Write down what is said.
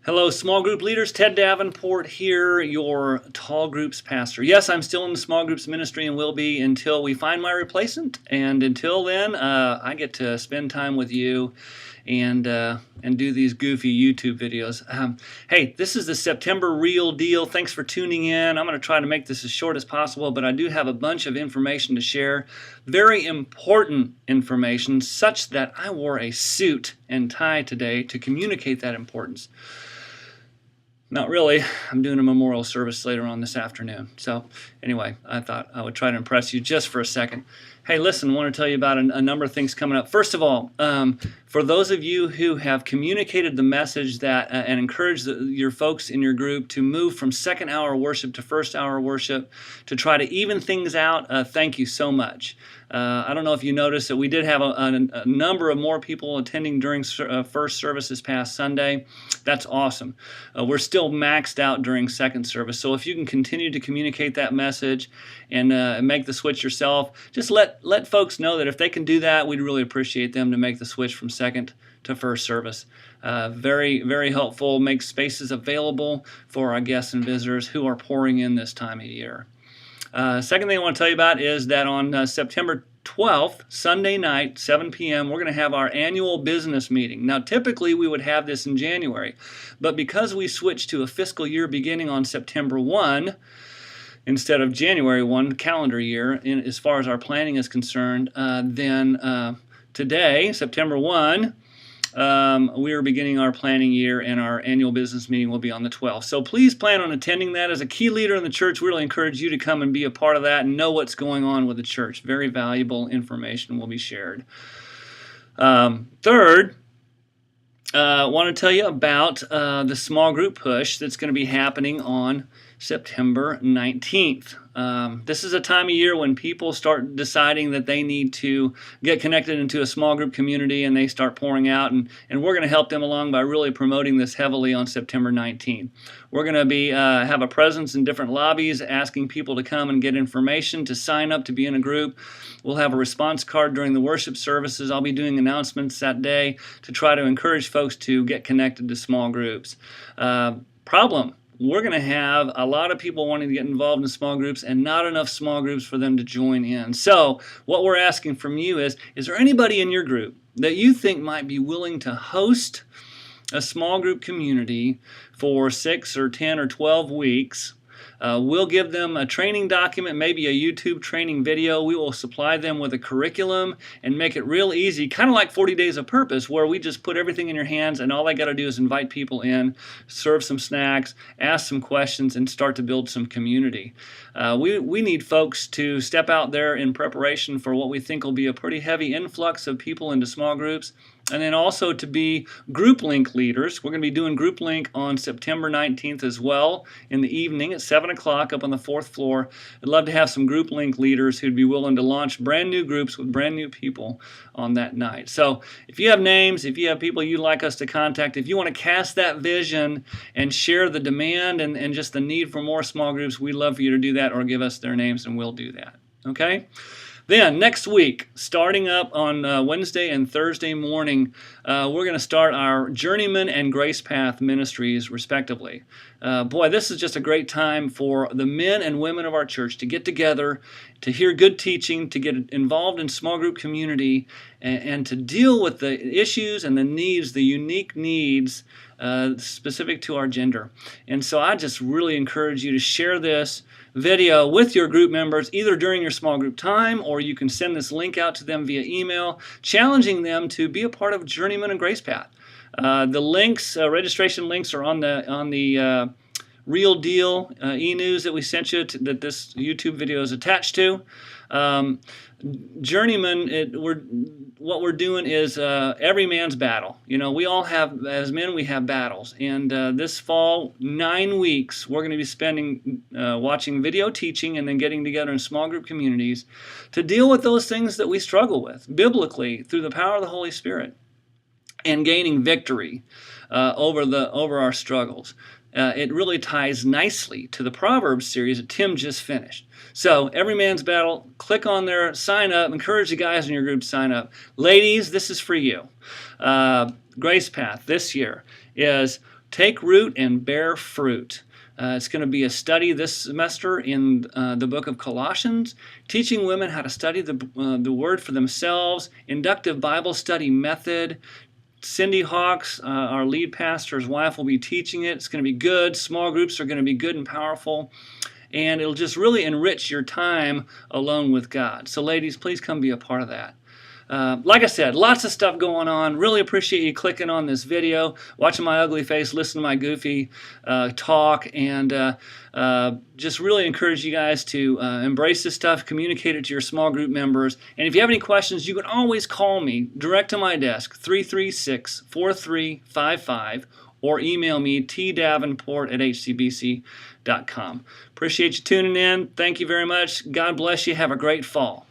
Hello, small group leaders. Ted Davenport here, your tall groups pastor. Yes, I'm still in the small groups ministry and will be until we find my replacement. And until then, I get to spend time with you and do these goofy YouTube videos. Hey, this is the September Real Deal. Thanks for tuning in. I'm going to try to make this as short as possible, but I do have a bunch of information to share. Very important information, such that I wore a suit and tie today to communicate that importance. Not really. I'm doing a memorial service later on this afternoon. So anyway, I thought I would try to impress you just for a second. Hey, listen, I want to tell you about a number of things coming up. First of all, for those of you who have communicated the message that and encouraged your folks in your group to move from second hour worship to first hour worship to try to even things out, thank you so much. I don't know if you noticed that we did have a number of more people attending during first service this past Sunday. That's awesome. We're still maxed out during second service. So if you can continue to communicate that message and make the switch yourself, just let folks know that if they can do that, we'd really appreciate them to make the switch from second to first service. Very, very helpful. Makes spaces available for our guests and visitors who are pouring in this time of year. Second thing I want to tell you about is that on September 12th, Sunday night, 7 p.m., we're going to have our annual business meeting. Now, typically we would have this in January, but because we switched to a fiscal year beginning on September 1, instead of January 1 calendar year, as far as our planning is concerned, then today, September 1, we are beginning our planning year, and our annual business meeting will be on the 12th. So please plan on attending that. As a key leader in the church, we really encourage you to come and be a part of that and know what's going on with the church. Very valuable information will be shared. Third, I want to tell you about the small group push that's going to be happening on September 19th. This is a time of year when people start deciding that they need to get connected into a small group community, and they start pouring out, and we're going to help them along by really promoting this heavily on September 19th. We're going to be have a presence in different lobbies, asking people to come and get information, to sign up to be in a group. We'll have a response card during the worship services. I'll be doing announcements that day to try to encourage folks to get connected to small groups. Problem. We're going to have a lot of people wanting to get involved in small groups and not enough small groups for them to join in. So what we're asking from you is there anybody in your group that you think might be willing to host a small group community for 6 or 10 or 12 weeks? We'll give them a training document, maybe a YouTube training video. We will supply them with a curriculum and make it real easy, kind of like 40 Days of Purpose, where we just put everything in your hands and all they got to do is invite people in, serve some snacks, ask some questions, and start to build some community. We need folks to step out there in preparation for what we think will be a pretty heavy influx of people into small groups. And then also to be group link leaders. We're going to be doing group link on September 19th as well in the evening at 7 o'clock up on the 4th floor. I'd love to have some group link leaders who'd be willing to launch brand new groups with brand new people on that night. So if you have names, if you have people you'd like us to contact, if you want to cast that vision and share the demand and just the need for more small groups, we'd love for you to do that, or give us their names and we'll do that. Okay? Then next week, starting up on Wednesday and Thursday morning, we're going to start our Journeyman and Grace Path ministries, respectively. Boy, this is just a great time for the men and women of our church to get together, to hear good teaching, to get involved in small group community, and to deal with the issues and the needs, the unique needs specific to our gender. And so I just really encourage you to share this video with your group members, either during your small group time, or you can send this link out to them via email, challenging them to be a part of Journeyman and Grace Path. The links, registration links, are on the Real Deal e-news that we sent you, that this YouTube video is attached to. Journeyman, what we're doing is every man's battle. You know, we all have, as men, we have battles. And this fall, 9 weeks, we're going to be spending watching video teaching and then getting together in small group communities to deal with those things that we struggle with biblically through the power of the Holy Spirit, and gaining victory over our struggles. It really ties nicely to the Proverbs series that Tim just finished. So, Every Man's Battle, click on there, sign up, encourage the guys in your group to sign up. Ladies, this is for you. Grace Path this year is Take root and bear fruit. It's going to be a study this semester in the book of Colossians, teaching women how to study the Word for themselves, inductive Bible study method. Cindy Hawks, our lead pastor's wife, will be teaching it. It's going to be good. Small groups are going to be good and powerful. And it'll just really enrich your time alone with God. So ladies, please come be a part of that. Like I said, lots of stuff going on. Really appreciate you clicking on this video, watching my ugly face, listening to my goofy talk, and just really encourage you guys to embrace this stuff, communicate it to your small group members. And if you have any questions, you can always call me direct to my desk, 336-4355, or email me, tdavenport@hcbc.com. Appreciate you tuning in. Thank you very much. God bless you. Have a great fall.